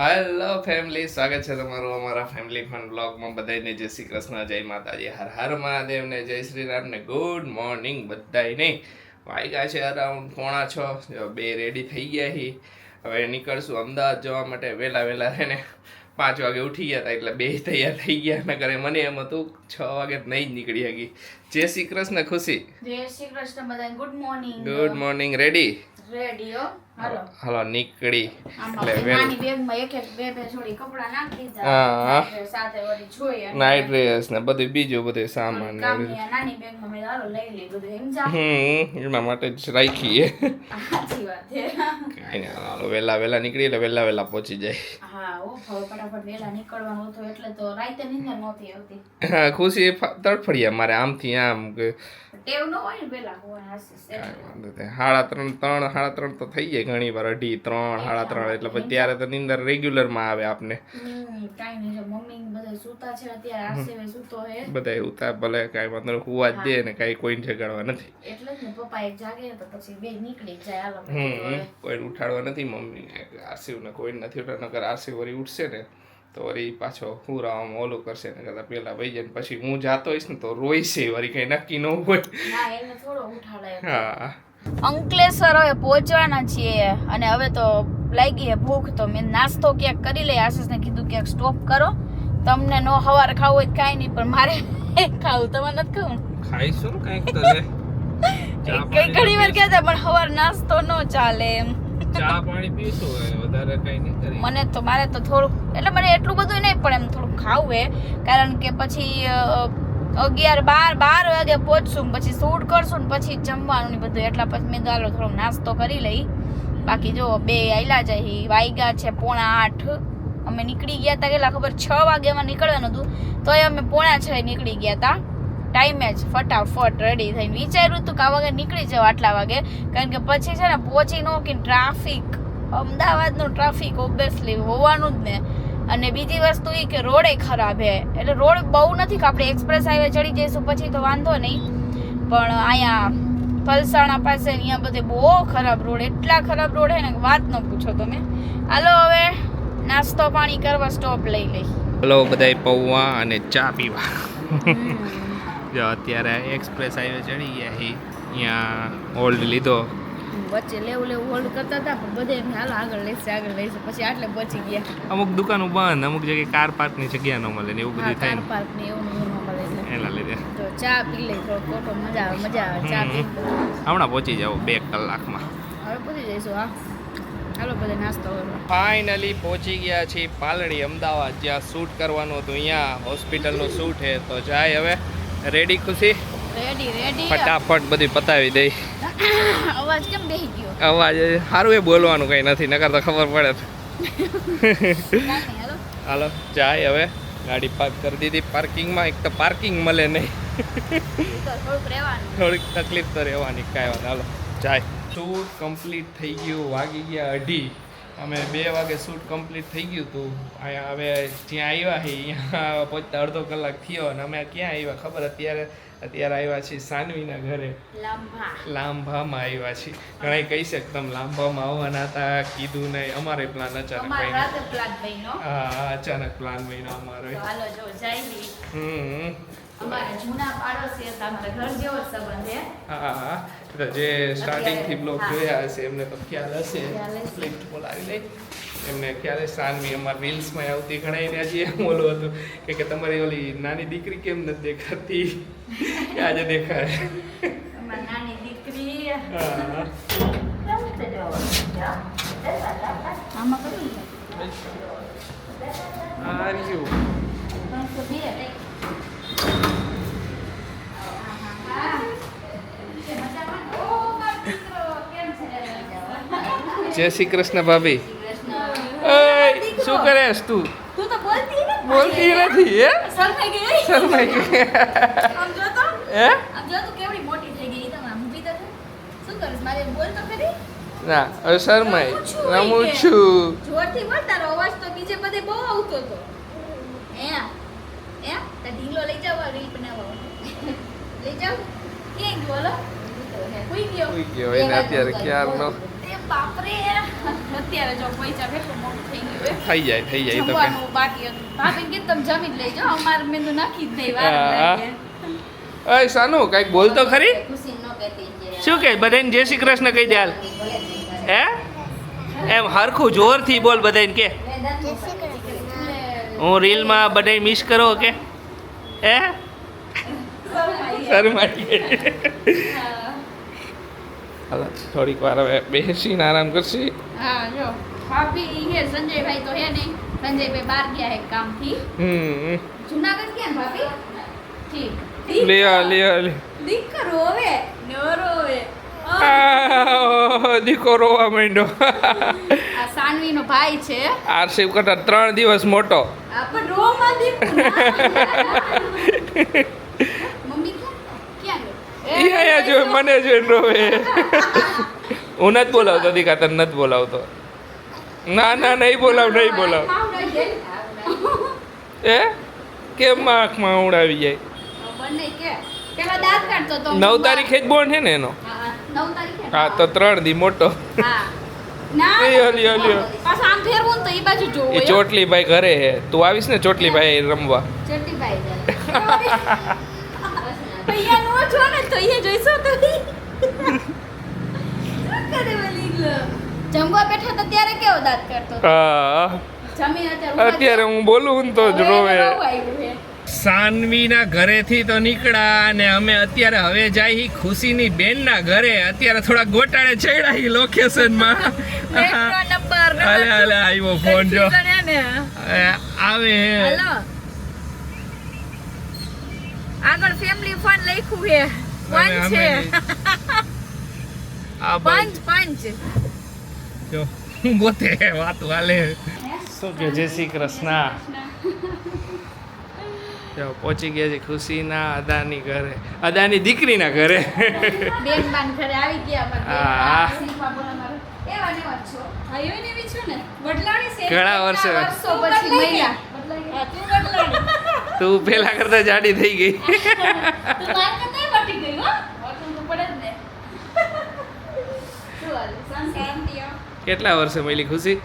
Hello family, સ્વાગત છે તમારું અમારા ફેમિલી ફન બ્લોગમાં. બધાને જય શ્રી કૃષ્ણ, જય માતાજી, હર હર મહાદેવ ને જય શ્રી રામ ને ગુડ મોર્નિંગ બધાને. વાગ્યા છે અરાઉન્ડ 5:45. બે રેડી થઈ ગયા છીએ. હવે નીકળશું અમદાવાદ જવા માટે. વહેલા છે ને 5 વાગે ઉઠી ગયા હતા એટલે બે તૈયાર થઈ ગયા. ન કરે મને એમ હતું 6 વાગે નહીં જ નીકળી શકી. જય શ્રી કૃષ્ણ ખુશી. જય શ્રી કૃષ્ણ બધાને. Good morning. Good morning. Ready હાલો નીકળી. નાની બેગમાં એક બે જોડી કપડા નાખી દીધા, સાથે વળી જોઈએ નાઈટ ડ્રેસ ને બધું બીજું બધું સામાન નાની બેગમાં મેં હાલો લઈ લે બધું સમજા. એના માટે જ રાખીએ. સાચી વાત છે. કઈ નહીં, હાલો વહેલા નીકળી એટલે વહેલા પહોંચી જાય. હા ઓ ફટાફટ વહેલા નીકળવાનું હતું એટલે તો રાતે નીંદર નહોતી આવતી. હા ખુશી તડફડિયા મારે આમથી આમ ટેવ ન હોય ને પેલા હોય હાસી 3:30 તો થઈ જાય ઘણી વાર. 2:30 3:30 એટલે પછી ત્યારે તો નીંદર રેગ્યુલર માં આવે આપને. કાઈ નહીં, મમ્મી બધા સૂતા છે અત્યારે, આરસીવે સૂતો હે, બધા ઉતા ભલે કાઈ વાંધો નહીં, હુવા જ દે ને કાઈ કોઈને જગાડવા નથી. એટલે જ ને પપ્પા એક જાગે તો પછી બે નીકળી જાય. હાલો કોઈ ઉઠાડવા નથી મમ્મી આરસીવ ને કોઈ નથી ઉઠાડવા. નકર આરસીવ વળી ઉઠશે ને તો વળી પાછો હુરાવામાં ઓલું કરશે ને કરતા પેલા વહી જાય. પછી હું જાતો હોઈશ ને તો રોઈશે, વળી કઈ નક્કી ન હોય. ના એને થોડો ઉઠાડાય. હા અંકલેશ્વર હવે પહોંચવાના છીએ અને હવે તો લાગી હે ભૂખ, તો મેં નાસ્તો ક્યાંક કરી લઈ. આશીષને કીધું ક્યાંક સ્ટોપ કરો, તમને નો હવાર ખાવું હોય કાંઈ નહીં, પણ મારે ખાવું, તમારે નથી ખાવું. ખાઈશું કાંઈક તો લે. ઘણી વાર કહેતા પણ હવાર નાસ્તો નો ચાલે એમ. ચા પાણી પીશું, વધારે કઈ નહીં કરી. મારે તો થોડુંક, એટલે મને એટલું બધું નહીં પણ એમ થોડુંક ખાવું હે, કારણ કે પછી 11-12 વાગે પહોંચશું, પછી શૂટ કરશું ને પછી જમવાનું ને બધું. એટલા પછી મેં ચાલો થોડો નાસ્તો કરી લઈ. બાકી જો બે આયલા જાય, વાગ્યા છે 7:45. અમે નીકળી ગયા હતા કેટલા ખબર, 6 વાગ્યામાં નીકળવાનું હતું, તોય અમે 5:45 નીકળી ગયા હતા. ટાઈમે જ ફટાફટ રેડી થઈને વિચાર્યું હતું કે આ વાગે નીકળી જાવ આટલા વાગે, કારણ કે પછી છે ને પહોંચી નો કે ટ્રાફિક, અમદાવાદનું ટ્રાફિક ઓબ્વિયસલી હોવાનું જ ને. અને બીજી વસ્તુ એ કે રોડે ખરાબ હે, એટલે રોડ બહુ નથી કે આપણે એક્સપ્રેસ હાઈવે ચડી જઈશું પછી તો વાંધો નહીં, પણ અહીંયા પલસાણા પાસે અહીંયા બધે બહુ ખરાબ રોડ, એટલા ખરાબ રોડ હે ને વાત ન પૂછો તમે. હાલો હવે નાસ્તો પાણી કરવા સ્ટોપ લઈ લઈ. હલો બધાય પૌવા અને ચા પીવા. જો અત્યારે એક્સપ્રેસ હાઈવે ચડી ગયા હી. અહીંયા હોલ્ડ લીધો, વચ્ચે લેવું હોલ્ડ કરતા હતા પણ બધે એમ હાલો આગળ લઈશે પછી આટલે પહોંચી ગયા. અમુક દુકાનો બંધ, અમુક જગ્યાએ કાર પાર્કની જગ્યા ન મળે ને એવું બધું થાય ને, કાર પાર્ક ને એવું ન મળે એટલે એના લીધે તો ચા પી લઈ, થોડો ફોટો મજા આવે ચા પી. હમણાં પહોંચી જાવ 2 કલાકમાં. હવે પહોંચી જઈશું. હા હાલો બધે નાસ્તો કરવા. ફાઇનલી પહોંચી ગયા છીએ પાલડી અમદાવાદ, જ્યાં શૂટ કરવાનું હતું. અહીંયા હોસ્પિટલનું શૂટ છે તો જાય હવે. રેડી ખુશી? રેડી ફટાફટ બધું પતાવી દઈ. અવાજ કેમ બેહી ગયો? અવાજ સારું એ બોલવાનું કઈ નથી, નકર તો ખબર પડે. હાલો જાય હવે. ગાડી પાર્ક કરી દીધી પાર્કિંગમાં. એક તો પાર્કિંગ મળે નહીં, થોડીક તકલીફ તો રહેવાની. કાંઈ વાત. હાલો જાય. શૂટ કમ્પ્લીટ થઈ ગયું, વાગી ગયા 2:30. અમે 2 વાગે શૂટ કમ્પ્લીટ થઈ ગયું હતું. અહીંયા હવે જ્યાં આવ્યા છીએ અહીંયા પહોંચતા અડધો કલાક થયો. અને અમે ક્યાં આવ્યા ખબર? અત્યારે આવ્યા છીએ સાનવીના ઘરે, લાંભામાં આવ્યા છીએ. ઘણા કહી શકે તમે લાંભામાં આવવાના હતા, કીધું નહીં. અમારે પ્લાન અચાનક બન્યો. હા અચાનક પ્લાન બન્યો અમારો. હા તો જે સ્ટાર્ટિંગથી બ્લોગ જોયા હશે એમને તો ખ્યાલ હશે. લિફ્ટ બોલાવી લઈ એમને ખ્યાલ હશે. સાનવી અમારા રીલ્સમાં આવતી ઘણા એને હજી એમ ઓલું હતું કે તમારી ઓલી નાની દીકરી કેમ નથી દેખાતી, આજે દેખાય. નાની દીકરી જય શ્રી કૃષ્ણ ભાભી. શું કરેશ તું? બોલતી નથી. હે શરમાઈ ગઈ. હે ના હવે શરમાઈ. રમું છું. જોરથી બોલ, તારો અવાજ તો બીજે બધે બહુ આવતો હતો. ઢીલો લઈ જાવ રીલ બનાવવા. લઈ જાવ. ક્યાં ગયો? ગયો એને અત્યારે ક્યારનો. અરે બાપરે અત્યારે જો પૈસા કેટલું મોટું થઈ ગયું થઈ જાય તો કે જમવાનું બાકી હતું ભાભી કીધું તમે જમી જ લેજો અમારે મેં તો નાખી જ નહીં વાર લાગે અય સાનુ કઈક બોલ તો ખરી ખુશી ન કહેતી છે શું કે બધાને જય શ્રી કૃષ્ણ કહી દે હાલ હે એમ હરખું જોરથી બોલ બધાને કે હું રીલમાં બધાય મિસ કરો કે હે શરમાઈ ગઈ હાલ થોડીક વાર હવે બેસીને આરામ કરશી હા જો ભાભી હે સંજયભાઈ તો હે નહીં સંજયભાઈ બહાર ગયા હે કામથી જુનાગઢ ગયા ને ભાભી ઠીક લે દીકરો હવે નરો હવે દીકો રોવા માંડ્યો આ સાનવીનો ભાઈ છે આરસીવ કરતા 3 દિવસ મોટો પણ રોમાં દીકરો મમ્મી ક્યાં અહીંયા જો મને જોઈને રોવે હું નથી બોલાવતો દીકા તને નથી બોલાવતો ના નહીં બોલાવ એ કેમ આંખમાં ઉડાવી જાય બંને કે પેલા દાંત કાઢતો તો 9 તારીખે જ બોર્ન છે ને એનો 9 તારીખે હા તો 3 દી મોટો હા ના લ્યો પાછા આમ ફેરવું ને તો ઈ બાજુ જોવો એ ચોટલીભાઈ ઘરે હે તું આવીશ ને ચોટલીભાઈ રમવા ચોટલીભાઈ ભૈયા નો છો ને તો એ જોઈશો તો કરે વલીગલો જમવા બેઠા તો ત્યારે કેવો દાંત કાઢતો હા જમીન અત્યારે હું બોલું ને તો જ રોવે આવ્યું છે સાનવીના ઘરેથી તો નીકળ્યા અને અમે અત્યારે હવે જાય ખુશીની બેનના ઘરે અત્યારે થોડા ગોટાળે ચડ્યા લોકેશનમાં નંબર હાલે આવ્યો ફોન જો આવે હેલો આગળ ફેમિલી ફન લખ્યું છે પંચ છે આ પંચ જો ગોતે વાતો હાલે શું કે જય શ્રી કૃષ્ણ પહોંચી ગયા છે ખુશીના અદાની ઘરે અદાની દીકરીના ઘરે બેન બાન ઘરે આવી ગયા હા. શિલ્પા બોલામાં એવા ને વાત છો આયો ને બી છો ને બદલાણી છે ઘણા વર્ષો પછી મહિલા બદલાઈ તું બદલાણી તું પેલા કરતા જાડી થઈ ગઈ તું માર કરતા વટી ગઈ હો વટું તો પડે જ ને શું હાલ શાંતિ કેટલા વર્ષે મળી ખુશી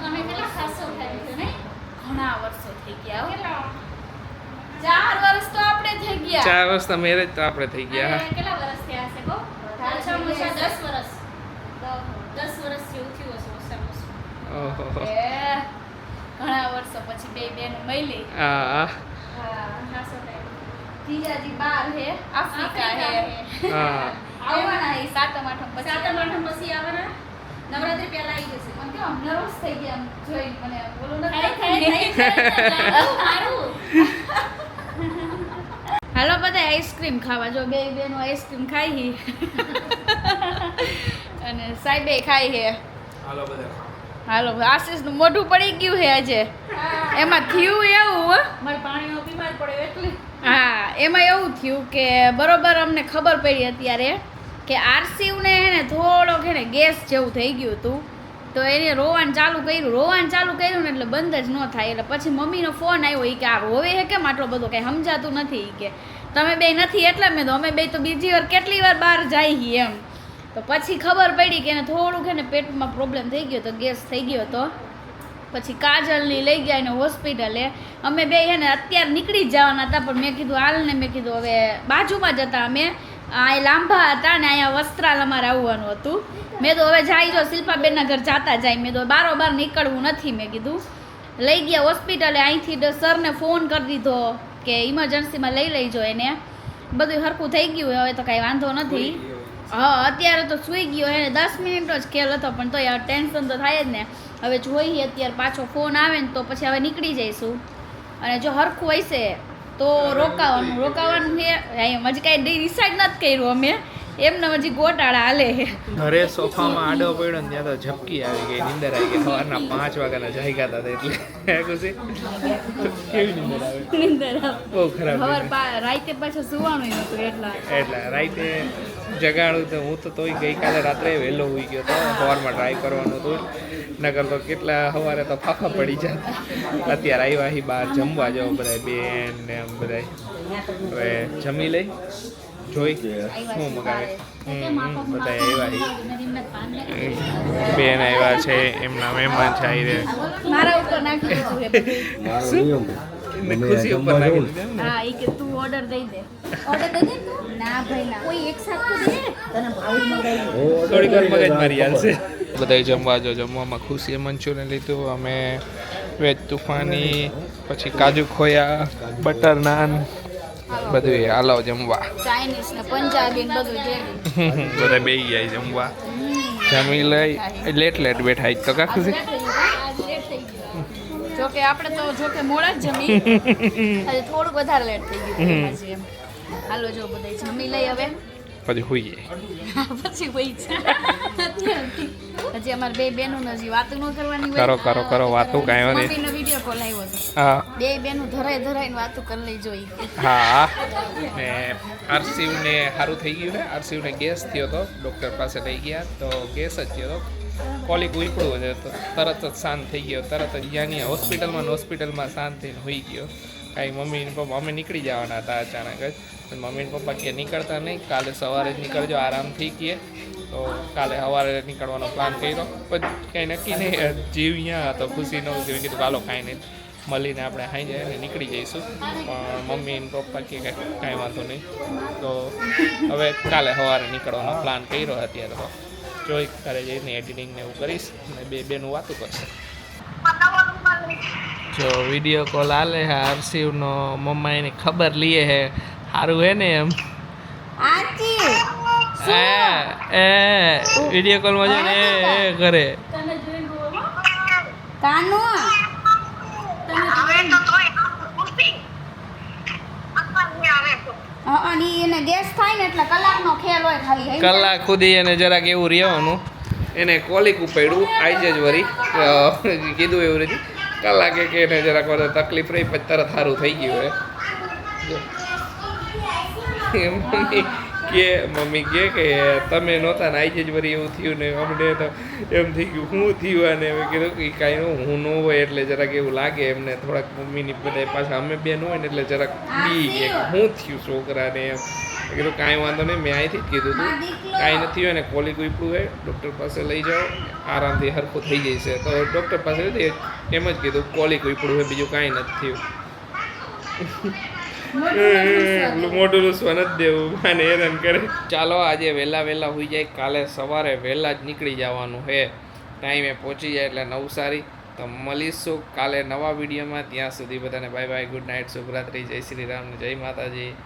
અમે કેટલા ખાસો થઈ ગયો નહીં ઘણા વર્ષો થઈ ગયા કેટલા 4 વર્ષ તો આપણે થઈ ગયા 4 વર્ષ તો મેરેજ તો આપણે થઈ ગયા અને કેટલા વર્ષ થયા હશે કો ઓછામાં ઓછા 10 વર્ષ 10 વર્ષ જેવું થયું હશે ઓછામાં ઓછું ઓહો ઘણા વર્ષો પછી બે બેન મળી હા હા ખાસો થાય જીજાજી બાર હે આફ્રિકા હે હા આવવાના હે સાતમ આઠમ પછી આવવાના નવરાત્રી પહેલા આવી જશે મને કેમ નર્વસ થઈ ગયા આમ જોઈને મને બોલો ન મારું હાલો બધા આઈસ્ક્રીમ ખાવા જો બે બેનો આઈસ્ક્રીમ ખાઈ અને સાહેબે ખાઈ હે હાલો બધા હાલો આશીષનું મોઢું પડી ગયું છે આજે એમાં થયું એવું મારે પાણીનો બીમાર પડ્યો એટલે હા એમાં એવું થયું કે બરોબર અમને ખબર પડી અત્યારે કે આરસીવને હે ને થોડોક હે ને ગેસ જેવું થઈ ગયું હતું તો એને રોવાનું ચાલુ કર્યું ને એટલે બંધ જ ન થાય એટલે પછી મમ્મીનો ફોન આવ્યો એ કે આ રોવે હે કેમ આટલો બધો કંઈ સમજાતું નથી કે તમે બે નથી એટલે મેં તો અમે બે તો બીજી વાર કેટલી વાર બહાર જાય એમ તો પછી ખબર પડી કે એને થોડુંક એને પેટમાં પ્રોબ્લેમ થઈ ગયો તો ગેસ થઈ ગયો તો પછી કાજલની લઈ ગયા એને હોસ્પિટલે અમે બે હે ને અત્યારે નીકળી જ જવાના હતા પણ મેં કીધું હાલને મેં કીધું હવે બાજુમાં જ હતા અમે આ લાંબા હતા ને અહીંયા વસ્ત્રાલ અમારે આવવાનું હતું મેં તો હવે જાય જો શિલ્પાબેનના ઘર જાતા જાય મેં તો બારોબાર નીકળવું નથી મેં કીધું લઈ ગયા હોસ્પિટલે અહીંથી સરને ફોન કરી દીધો કે ઇમરજન્સીમાં લઈ લઈજો એને બધું સરખું થઈ ગયું હવે તો કાંઈ વાંધો નથી હા અત્યારે તો સૂઈ ગયો એને 10 મિનિટનો જ ખેલ હતો પણ તો યાર ટેન્શન તો થાય જ ને હવે જોઈએ અત્યારે પાછો ફોન આવે ને તો પછી હવે નીકળી જઈશું અને જો સરખું હશે તો રોકાવાનું છે એમ હજી કાંઈ ડિસાઈડ નથી કર્યું અમે એમને હજી ગોટાળા હાલે ઘરે સોફામાં આડો પડ્યો ને ત્યાં તો ઝપકી આવી ગઈ નીંદર આવી ગઈ સવારના 5 વાગ્યાના જાગ્યા હતા એટલે ખુશી કેવી નીંદર આવે બહુ ખરાબ રાતે પાછું સુવાનું હતું એટલે રાતે જગાડું તો હું તો તોય ગઈકાલે રાત્રે વહેલો હોઈ ગયો તો સવારમાં ટ્રાય કરવાનું હતું નકર તો કેટલા સવારે તો ફાફા પડી જાય અત્યારે આવ્યા અહીં બહાર જમવા જાઓ બધા બેન ને એમ બધા હવે જમી લઈ જોઈ શું મગાવે બધા આવ્યા બેન આવ્યા છે એમના મહેમાન છે આવી મારા ઉપર નાખી દીધું હે બધું. ખુશી ઉપર નાખી દીધા ને. હા ઈ કે તું ઓર્ડર દઈ દે. ઓર્ડર દઈ દે તું? ના ભાઈ ના. કોઈ એક સાથે દે. તને ભાવી મગાવી. થોડીક વાર મગજ મારી હાલશે બધા જમવા જો જમવામાં ખુશીએ મંચુરિયન લીધું અમે વેજ તુફાની પછી કાજુ ખોયા બટર નાન બધું એ હાલો જમવા ચાઇનીઝ ને પંજાબી ને બધું જે બધા બેસી જાય જમવા જમી લઈ લેટ બેઠા આજ તો કા ખુશી જોકે આપણે તો જોકે મોડા જ જમી હજી થોડું વધારે લેટ થઈ ગયું હજી એમ. હાલો જો બધા જમી લઈ હવે પછી હોઈ જાય પછી વહી હજી અમારે બે બેનું હજી વાતો ન કરવાની કરો વાતો કાંઈ વાંધો નહીં. મમ્મીનો વિડીયો કોલ આવ્યો હતો હા બે બેનું ધરાઈને વાતો કરી લઈ જોઈ હા ને આરસીવને સારું થઈ ગયું ને આરસીવને ગેસ થયો હતો ડૉક્ટર પાસે લઈ ગયા તો ગેસ જ થયો હતો કોલિક ઉપડું છે તો તરત જ શાંત થઈ ગયો તરત જ ત્યાંની હોસ્પિટલમાં શાંત થઈને હોઈ ગયો કાંઈ મમ્મી ને પપ્પા અમે નીકળી જવાના હતા અચાનક જ મમ્મી ને પપ્પા કે નીકળતા નહીં કાલે સવારે જ નીકળજો આરામથી કહીએ તો કાલે સવારે નીકળવાનો પ્લાન કર્યો પણ કંઈ નક્કી નહીં જીવ અહીંયા હતો ખુશી ન હોય કીધું કાલો કાંઈ નહીં મળીને આપણે હાઈ જાય ને નીકળી જઈશું પણ મમ્મી ને પપ્પા કે કાંઈ વાંધો નહીં તો હવે કાલે સવારે નીકળવાનો પ્લાન કર્યો અત્યારે તો જોઈ ઘરે જઈને એડિટિંગ ને એવું કરીશ અને બે બેનું વાતું કરશે જો વિડીયો કોલ આલે હે હર્ષિવનો મમ્મા એની ખબર લીએ હે સારું હે ને એમ વિડીયો કોલમાં છે ને એ કરે કાનો અને એને ગેસ થાય ને એટલે કલાકનો ખેલ હોય ખાલી કલાક સુધી એને જરાક એવું રહેવાનું એને કોલિક ઉપાડ્યું આજે જ વરી કીધું એવું નથી કલાકે કે એને જરાક વાર તકલીફ રહી પછી તરત સારું થઈ ગયું હે મમ્મી કે તમે નહોતા ને આજે જ વરી એવું થયું ને અમને તો એમ થઈ ગયું શું થયું અને મેં કીધું કે કાંઈ હું ન હોય એટલે જરાક એવું લાગે એમને થોડાક મમ્મીની બધા પાછા અમે બે ન હોય ને એટલે જરાક બી ગયા શું થયું છોકરાને એમ કીધું કાંઈ વાંધો નહીં મેં અહીંથી જ કીધું હતું કાંઈ નથી હોય ને કોલિક ઉપડું હોય ડૉક્ટર પાસે લઈ જાઓ આરામથી હરખું થઈ જશે તો ડૉક્ટર પાસે એમ જ કીધું કોલિક ઉપડું હોય બીજું કાંઈ નથી થયું મોટું રૂસવા નથી દેવું અને હેરાન કરે ચાલો આજે વહેલા હોઈ જાય કાલે સવારે વહેલા જ નીકળી જવાનું હે ટાઈમે પહોંચી જાય એટલે નવસારી તો મળીશું કાલે નવા વિડીયોમાં ત્યાં સુધી બધાને બાય બાય ગુડ નાઇટ શુભરાત્રી જય શ્રી રામ જય માતાજી